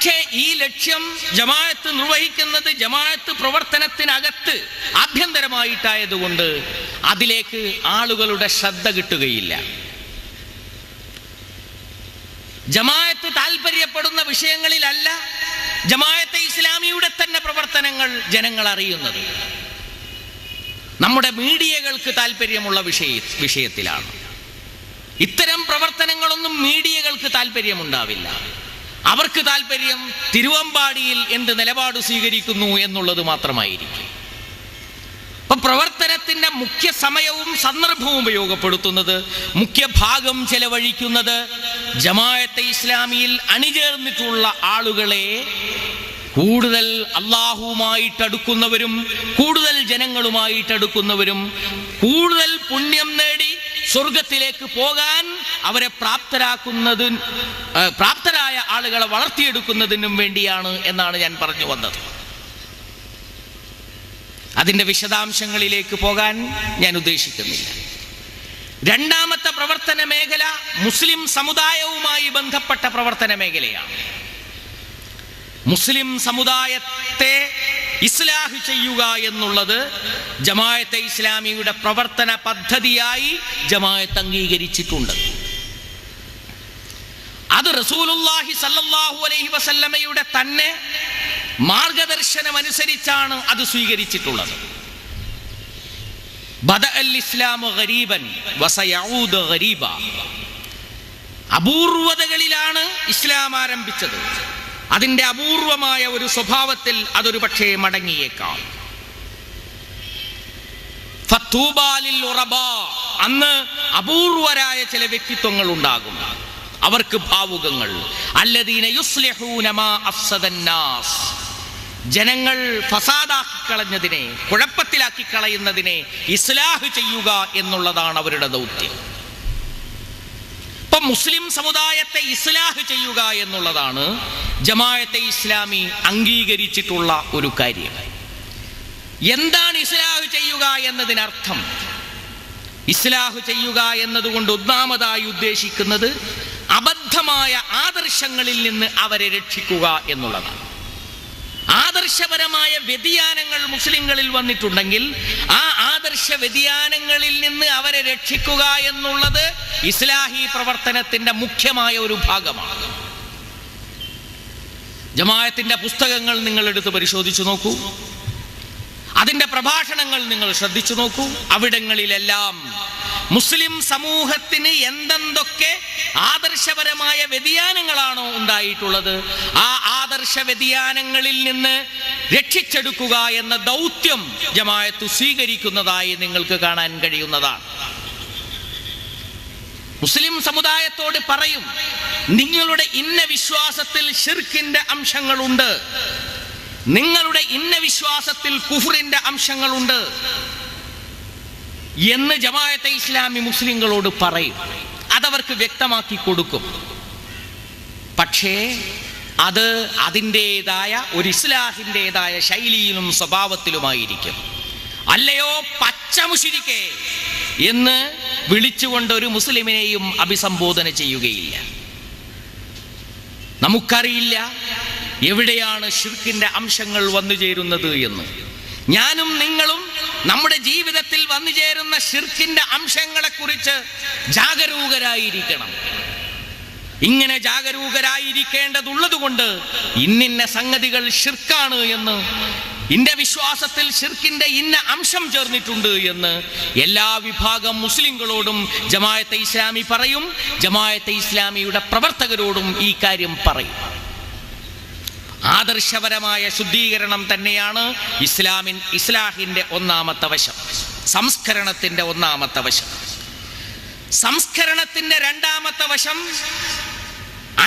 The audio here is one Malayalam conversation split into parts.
പക്ഷേ ഈ ലക്ഷ്യം ജമാഅത്ത് നിർവഹിക്കുന്നത് ജമാഅത്ത് പ്രവർത്തനത്തിനകത്ത് ആഭ്യന്തരമായിട്ടായതുകൊണ്ട് അതിലേക്ക് ആളുകളുടെ ശ്രദ്ധ കിട്ടുകയില്ല. ജമാഅത്ത് താല്പര്യപ്പെടുന്ന വിഷയങ്ങളിലല്ല ജമാഅത്തെ ഇസ്ലാമിയുടെ തന്നെ പ്രവർത്തനങ്ങൾ ജനങ്ങൾ അറിയുന്നത്. നമ്മുടെ മീഡിയകൾക്ക് താല്പര്യമുള്ള വിഷയത്തിലാണ്. ഇത്തരം പ്രവർത്തനങ്ങളൊന്നും മീഡിയകൾക്ക് താല്പര്യമുണ്ടാവില്ല. അവർക്ക് താല്പര്യം തിരുവമ്പാടിയിൽ എന്ത് നിലപാട് സ്വീകരിക്കുന്നു എന്നുള്ളത് മാത്രമായിരിക്കും. അപ്പൊ പ്രവർത്തനത്തിന്റെ മുഖ്യ സമയവും സന്ദർഭവും ഉപയോഗപ്പെടുത്തുന്നത്, മുഖ്യ ഭാഗം ചെലവഴിക്കുന്നത് ജമാഅത്തെ ഇസ്ലാമിയിൽ അണിചേർന്നിട്ടുള്ള ആളുകളെ കൂടുതൽ അള്ളാഹുവുമായിട്ടടുക്കുന്നവരും കൂടുതൽ ജനങ്ങളുമായിട്ടടുക്കുന്നവരും കൂടുതൽ പുണ്യം നേടി സ്വർഗത്തിലേക്ക് പോകാൻ അവരെ പ്രാപ്തരായ ആളുകളെ വളർത്തിയെടുക്കുന്നതിനും വേണ്ടിയാണ് എന്നാണ് ഞാൻ പറഞ്ഞു വന്നത്. അതിൻ്റെ വിശദാംശങ്ങളിലേക്ക് പോകാൻ ഞാൻ ഉദ്ദേശിക്കുന്നില്ല. രണ്ടാമത്തെ പ്രവർത്തന മേഖല മുസ്ലിം സമുദായവുമായി ബന്ധപ്പെട്ട പ്രവർത്തന മേഖലയാണ്. മുസ്ലിം സമുദായത്തെ ഇസ്ലാഹ് ചെയ്യുക എന്നുള്ളത് ജമാഅത്തെ ഇസ്ലാമിയുടെ പ്രവർത്തന പദ്ധതിയായി ജമാഅത്ത് അംഗീകരിച്ചിട്ടുണ്ട്. അത് റസൂലുള്ളാഹി സ്വല്ലല്ലാഹു അലൈഹി വസല്ലമയുടെ തന്നെ മാർഗദർശനം അനുസരിച്ചാണ് അത് സ്വീകരിച്ചിട്ടുള്ളത്. ബദഅൽ ഇസ്ലാമു ഗരീബൻ വസയഊദു ഗരീബ. അപൂർവതകളിലാണ് ഇസ്ലാം ആരംഭിച്ചത്. അതിൻ്റെ അപൂർവമായ ഒരു സ്വഭാവത്തിൽ അതൊരു പക്ഷേ മടങ്ങിയേക്കാം. ഫത്തൂബാലിൽ ഉറബാ. അന്ന് അപൂർവരായ ചില വ്യക്തിത്വങ്ങൾ ഉണ്ടാകും, അവർക്ക് ഭാവുകങ്ങൾ. അല്ലദീന യുസ്ലിഹൂന മാ അഫ്സദന്നാസ്. ജനങ്ങൾ ഫസാദാക്കി കളഞ്ഞതിനെ, കുഴപ്പത്തിലാക്കി കളയുന്നതിനെ ഇസ്ലാഹ് ചെയ്യുക എന്നുള്ളതാണ് അവരുടെ ദൗത്യം. ഇപ്പം മുസ്ലിം സമുദായത്തെ ഇസ്ലാഹ് ചെയ്യുക എന്നുള്ളതാണ് ജമാഅത്തെ ഇസ്ലാമി അംഗീകരിച്ചിട്ടുള്ള ഒരു കാര്യം. എന്താണ് ഇസ്ലാഹ് ചെയ്യുക എന്നതിനർത്ഥം? ഇസ്ലാഹ് ചെയ്യുക എന്നതുകൊണ്ട് ഒന്നാമതായി ഉദ്ദേശിക്കുന്നത് അബദ്ധമായ ആദർശങ്ങളിൽ നിന്ന് അവരെ രക്ഷിക്കുക എന്നുള്ളതാണ്. ആദർശപരമായ വ്യതിയാനങ്ങൾ മുസ്ലിങ്ങളിൽ വന്നിട്ടുണ്ടെങ്കിൽ ആ ആദർശ വ്യതിയാനങ്ങളിൽ നിന്ന് അവരെ രക്ഷിക്കുക എന്നുള്ളത് ഇസ്ലാഹി പ്രവർത്തനത്തിന്റെ മുഖ്യമായ ഒരു ഭാഗമാണ്. ജമാഅത്തിന്റെ പുസ്തകങ്ങൾ നിങ്ങൾ എടുത്ത് പരിശോധിച്ചു നോക്കൂ, അതിന്റെ പ്രഭാഷണങ്ങൾ നിങ്ങൾ ശ്രദ്ധിച്ചു നോക്കൂ. അവിടങ്ങളിലെല്ലാം മുസ്ലിം സമൂഹത്തിന് എന്തെന്തൊക്കെ ആദർശപരമായ വ്യതിയാനങ്ങളാണോ ഉണ്ടായിട്ടുള്ളത്, ആ ആദർശ വ്യതിയാനങ്ങളിൽ നിന്ന് രക്ഷിച്ചെടുക്കുക എന്ന ദൗത്യം ജമാഅത്ത് സ്വീകരിക്കുന്നതായി നിങ്ങൾക്ക് കാണാൻ കഴിയുന്നതാണ്. മുസ്ലിം സമുദായത്തോട് പറയും, നിങ്ങളുടെ ഇന്ന വിശ്വാസത്തിൽ ശിർക്കിന്റെ അംശങ്ങളുണ്ട്, നിങ്ങളുടെ ഇന്ന വിശ്വാസത്തിൽ കുഫ്റിന്റെ അംശങ്ങളുണ്ട് എന്ന് ജമാഅത്തെ ഇസ്ലാമി മുസ്ലിങ്ങളോട് പറയും. അതവർക്ക് വ്യക്തമാക്കി കൊടുക്കും. പക്ഷേ അത് അതിൻ്റെതായ ഒരു ഇസ്ലാഹിൻ്റെതായ ശൈലിയിലും സ്വഭാവത്തിലുമായിരിക്കും. അല്ലയോ പച്ച മുശ്രിക്കേ എന്ന് വിളിച്ചുകൊണ്ട് ഒരു മുസ്ലിമിനെയും അഭിസംബോധന ചെയ്യുകയില്ല. നമുക്കറിയില്ല എവിടെയാണ് ശിർക്കിന്റെ അംശങ്ങൾ വന്നു ചേരുന്നത് എന്ന്. ഞാനും നിങ്ങളും നമ്മുടെ ജീവിതത്തിൽ വന്നു ചേരുന്ന ശിർക്കിന്റെ അംശങ്ങളെക്കുറിച്ച് ജാഗരൂകരായിരിക്കണം. ഇങ്ങനെ ജാഗരൂകരായിരിക്കേണ്ടതുള്ളത് കൊണ്ട് ഇന്നിന്ന സംഗതികൾ ശിർക്കാണ് എന്ന്, ഇന്റെ വിശ്വാസത്തിൽ ശിർക്കിന്റെ ഇന്ന അംശം ചേർന്നിട്ടുണ്ട് എന്ന് എല്ലാ വിഭാഗം മുസ്ലിങ്ങളോടും ജമാഅത്തെ ഇസ്ലാമി പറയും. ജമാഅത്തെ ഇസ്ലാമിയുടെ പ്രവർത്തകരോടും ഈ കാര്യം പറയും. ആദർശപരമായ ശുദ്ധീകരണം തന്നെയാണ് ഇസ്ലാഹിന്റെ ഒന്നാമത്തെ വശം, സംസ്കരണത്തിന്റെ ഒന്നാമത്തെ വശം. സംസ്കരണത്തിന്റെ രണ്ടാമത്തെ വശം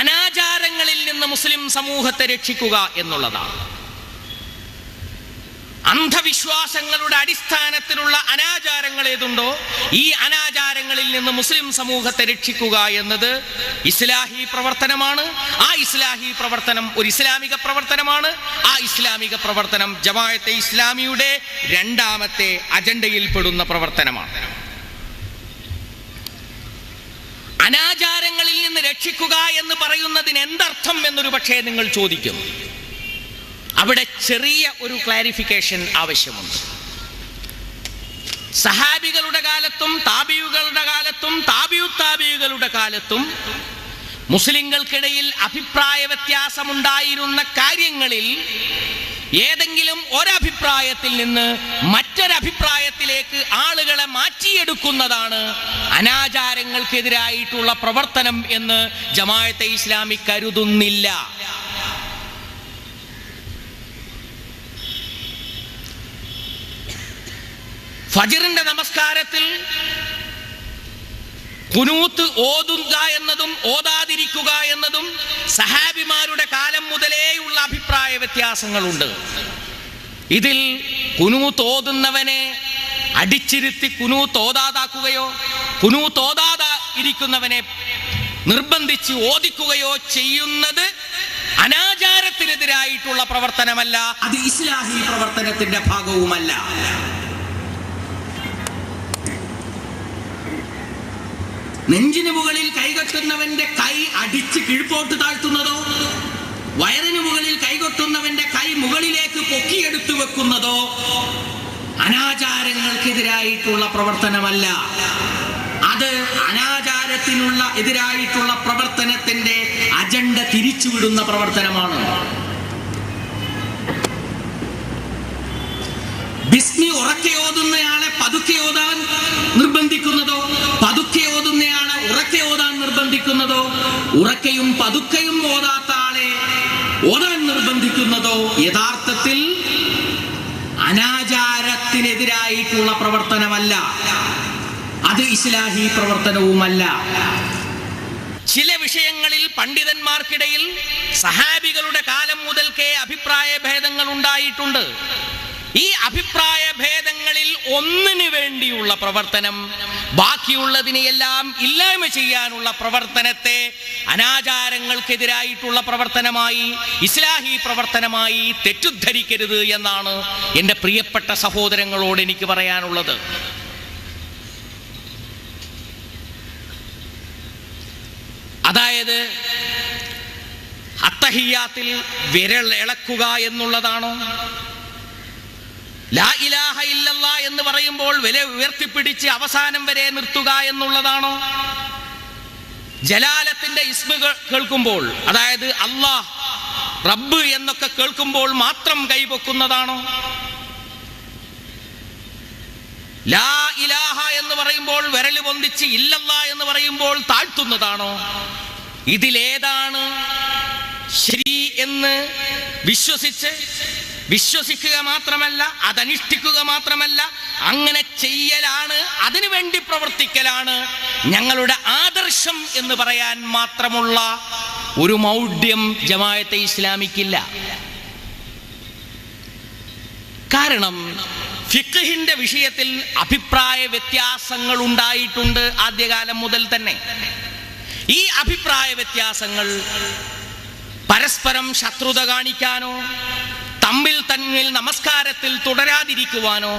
അനാചാരങ്ങളിൽ നിന്ന് മുസ്ലിം സമൂഹത്തെ രക്ഷിക്കുക എന്നുള്ളതാണ്. അന്ധവിശ്വാസങ്ങളുടെ അടിസ്ഥാനത്തിലുള്ള അനാചാരങ്ങൾ ഏതുണ്ടോ ഈ അനാചാരങ്ങളിൽ നിന്ന് മുസ്ലിം സമൂഹത്തെ രക്ഷിക്കുക എന്നത് ഇസ്ലാഹി പ്രവർത്തനമാണ്. ആ ഇസ്ലാഹി പ്രവർത്തനം ഒരു ഇസ്ലാമിക പ്രവർത്തനമാണ്. ആ ഇസ്ലാമിക പ്രവർത്തനം ജമാഅത്തെ ഇസ്ലാമിയുടെ രണ്ടാമത്തെ അജണ്ടയിൽ പെടുന്ന പ്രവർത്തനമാണ്. അനാചാരങ്ങളിൽ നിന്ന് രക്ഷിക്കുക എന്ന് പറയുന്നതിന് എന്തർത്ഥം എന്നൊരു പക്ഷേ നിങ്ങൾ ചോദിക്കും. അവിടെ ചെറിയ ഒരു ക്ലാരിഫിക്കേഷൻ ആവശ്യമുണ്ട്. സഹാബികളുടെ കാലത്തും താബിയുകളുടെ കാലത്തും താബിയുത്താബിയുകളുടെ കാലത്തും മുസ്ലിങ്ങൾക്കിടയിൽ അഭിപ്രായ വ്യത്യാസമുണ്ടായിരുന്ന കാര്യങ്ങളിൽ ഏതെങ്കിലും ഒരഭിപ്രായത്തിൽ നിന്ന് മറ്റൊരഭിപ്രായത്തിലേക്ക് ആളുകളെ മാറ്റിയെടുക്കുന്നതാണ് അനാചാരങ്ങൾക്കെതിരായിട്ടുള്ള പ്രവർത്തനം എന്ന് ജമാഅത്തെ ഇസ്ലാമി കരുതുന്നില്ല. ഫജ്റിന്റെ നമസ്കാരത്തിൽ ഖുനൂത്ത് ഓതുക എന്നതും ഓതാതിരിക്കുക എന്നതും സഹാബിമാരുടെ കാലം മുതലേയുള്ള അഭിപ്രായ വ്യത്യാസങ്ങളുണ്ട്. ഇതിൽ ഖുനൂത്ത് ഓതുന്നവനെ അടിച്ചിരുത്തി ഖുനൂത്ത് ഓതാതാക്കുകയോ ഖുനൂത്ത് ഓതാതെ ഇരിക്കുന്നവനെ നിർബന്ധിച്ച് ഓദിക്കുകയോ ചെയ്യുന്നത് അനാചാരത്തിനെതിരായിട്ടുള്ള പ്രവർത്തനമല്ല, അത് ഇസ്ലാഹി പ്രവർത്തനത്തിന്റെ ഭാഗവുമല്ല. നെഞ്ചിന് മുകളിൽ കൈകൊട്ടുന്നവന്റെ കൈ അടിച്ച് കീഴ്പോട്ട് താഴ്ത്തുന്നതോ വയറിന് മുകളിൽ കൈകൊട്ടുന്നവന്റെ കൈ മുകളിലേക്ക് പൊക്കിയെടുത്തു വെക്കുന്നതോ അനാചാരങ്ങൾക്കെതിരായിട്ടുള്ള പ്രവർത്തനമല്ല. അത് അനാചാരത്തിനുള്ള എതിരായിട്ടുള്ള പ്രവർത്തനത്തിന്റെ അജണ്ട തിരിച്ചുവിടുന്ന പ്രവർത്തനമാണ്. ബിസ്മി ഉറക്കെ ഓതുന്നയാളെ പതുക്കെ ഓതാൻ നിർബന്ധിക്കുന്നതോ പതുക്കെ ഓതുന്നയാളെ ഉറക്കെ ഓതാൻ നിർബന്ധിക്കുന്നതോ ഉറക്കെയും പതുക്കെയും ഓതാത്ത ആളെ ഓതാൻ നിർബന്ധിക്കുന്നതോ യഥാർത്ഥത്തിൽ അനാചാരത്തിനെതിരായിട്ടുള്ള പ്രവർത്തനമല്ല, അത് ഇസ്ലാഹി പ്രവർത്തനവുമല്ല. ചില വിഷയങ്ങളിൽ പണ്ഡിതന്മാർക്കിടയിൽ സഹാബികളുടെ കാലം മുതൽക്കേ അഭിപ്രായ ഭേദങ്ങൾ ഉണ്ടായിട്ടുണ്ട്. ഈ അഭിപ്രായ ഭേദങ്ങളിൽ ഒന്നിനു വേണ്ടിയുള്ള പ്രവർത്തനം, ബാക്കിയുള്ളതിനെയെല്ലാം ഇല്ലായ്മ ചെയ്യാനുള്ള പ്രവർത്തനത്തെ അനാചാരങ്ങൾക്കെതിരായിട്ടുള്ള പ്രവർത്തനമായി ഇസ്ലാഹി പ്രവർത്തനമായി തെറ്റിദ്ധരിക്കരുത് എന്നാണ് എൻ്റെ പ്രിയപ്പെട്ട സഹോദരങ്ങളോട് എനിക്ക് പറയാനുള്ളത്. അതായത് അത്തഹിയ്യാത്തിൽ വിരൽ ഇളക്കുക എന്നുള്ളതാണോ? ലാ ഇലാഹ ഇല്ലല്ലാഹ് എന്ന് പറയുമ്പോൾ വില ഉയർത്തിപ്പിടിച്ച് അവസാനം വരെ നിർത്തുക എന്നുള്ളതാണോ? ജലാലത്തിന്റെ ഇസ്മ കേൾക്കുമ്പോൾ, അതായത് അല്ലാഹ് റബ്ബ് എന്നൊക്കെ കേൾക്കുമ്പോൾ മാത്രം കൈപൊക്കുന്നതാണോ? ലാ ഇലാഹ എന്ന് പറയുമ്പോൾ വിരൽ പൊന്തിച്ച് ഇല്ലല്ലാഹ് എന്ന് പറയുമ്പോൾ താഴ്ത്തുന്നതാണോ? ഇതിലേതാണ് ശരി എന്ന് വിശ്വസിക്കുക മാത്രമല്ല, അതനുഷ്ഠിക്കുക മാത്രമല്ല, അങ്ങനെ ചെയ്യലാണ്, അതിനുവേണ്ടി പ്രവർത്തിക്കലാണ് ഞങ്ങളുടെ ആദർശം എന്ന് പറയാൻ മാത്രമുള്ള ഒരു മൗഢ്യം ജമാഅത്തെ ഇസ്ലാമിക്കില്ല. കാരണം ഫിഖ്ഹിന്റെ വിഷയത്തിൽ അഭിപ്രായ വ്യത്യാസങ്ങൾ ഉണ്ടായിട്ടുണ്ട് ആദ്യകാലം മുതൽ തന്നെ. ഈ അഭിപ്രായ വ്യത്യാസങ്ങൾ പരസ്പരം ശത്രുത കാണിക്കാനോ തമ്മിൽ നമസ്കാരത്തിൽ തുടരാതിരിക്കുവാനോ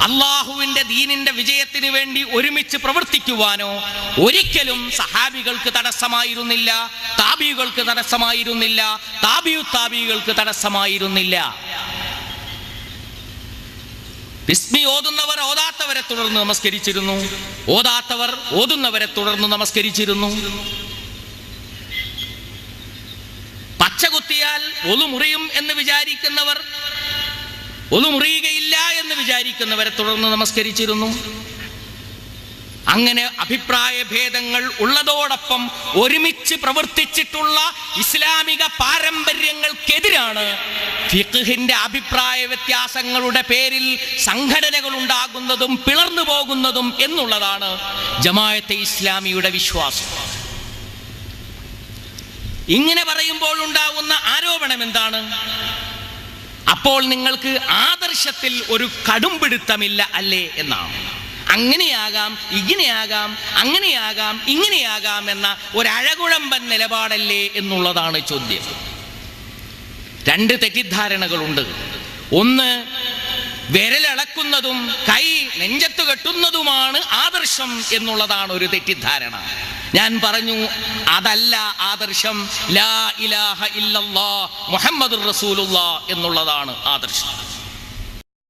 അള്ളാഹുവിന്റെ ദീനിന്റെ വിജയത്തിന് വേണ്ടി ഒരുമിച്ച് പ്രവർത്തിക്കുവാനോ ഒരിക്കലും സഹാബികൾക്ക് തടസ്സമായിരുന്നില്ല, താബികൾക്ക് തടസ്സമായിരുന്നില്ല, താബിയുത്താബികൾക്ക് തടസ്സമായിരുന്നില്ല. ബിസ്മി ഓതുന്നവർ ഓതാത്തവരെ തുടർന്ന് നമസ്കരിച്ചിരുന്നു, ഓതാത്തവർ ഓതുന്നവരെ തുടർന്ന് നമസ്കരിച്ചിരുന്നു. പച്ചകുത്തിയാൽ ഒളു മുറിയും എന്ന് വിചാരിക്കുന്നവർ ഒളു മുറിയുകയില്ല എന്ന് വിചാരിക്കുന്നവരെ തുടർന്ന് നമസ്കരിച്ചിരുന്നു. അങ്ങനെ അഭിപ്രായ ഭേദങ്ങൾ ഉള്ളതോടൊപ്പം ഒരുമിച്ച് പ്രവർത്തിച്ചിട്ടുള്ള ഇസ്ലാമിക പാരമ്പര്യങ്ങൾക്കെതിരാണ് ഫിഖ്ഹിന്റെ അഭിപ്രായ വ്യത്യാസങ്ങളുടെ പേരിൽ സംഘടനകൾ ഉണ്ടാകുന്നതും പിളർന്നു പോകുന്നതും എന്നുള്ളതാണ് ജമാഅത്തെ ഇസ്ലാമിയുടെ വിശ്വാസം. ഇങ്ങനെ പറയുമ്പോൾ ഉണ്ടാകുന്ന ആരോപണം എന്താണ്? അപ്പോൾ നിങ്ങൾക്ക് ആദർശത്തിൽ ഒരു കടുംപിടുത്തമില്ല അല്ലേ എന്നാണ്. അങ്ങനെയാകാം, ഇങ്ങനെയാകാം, അങ്ങനെയാകാം, ഇങ്ങനെയാകാം എന്ന ഒരഴകുഴമ്പൻ നിലപാടല്ലേ എന്നുള്ളതാണ് ചോദ്യം. രണ്ട് തെറ്റിദ്ധാരണകളുണ്ട്. ഒന്ന്, വിരലളക്കുന്നതും കൈ നെഞ്ചത്ത് കെട്ടുന്നതുമാണ് ആദർശം എന്നുള്ളതാണ് ഒരു തെറ്റിദ്ധാരണ. ഞാൻ പറഞ്ഞു അതല്ല ആദർശം, ലാ ഇലാഹ ഇല്ലല്ലാഹ് മുഹമ്മദുർ റസൂലുള്ളാഹ് എന്നുള്ളതാണ് ആദർശം.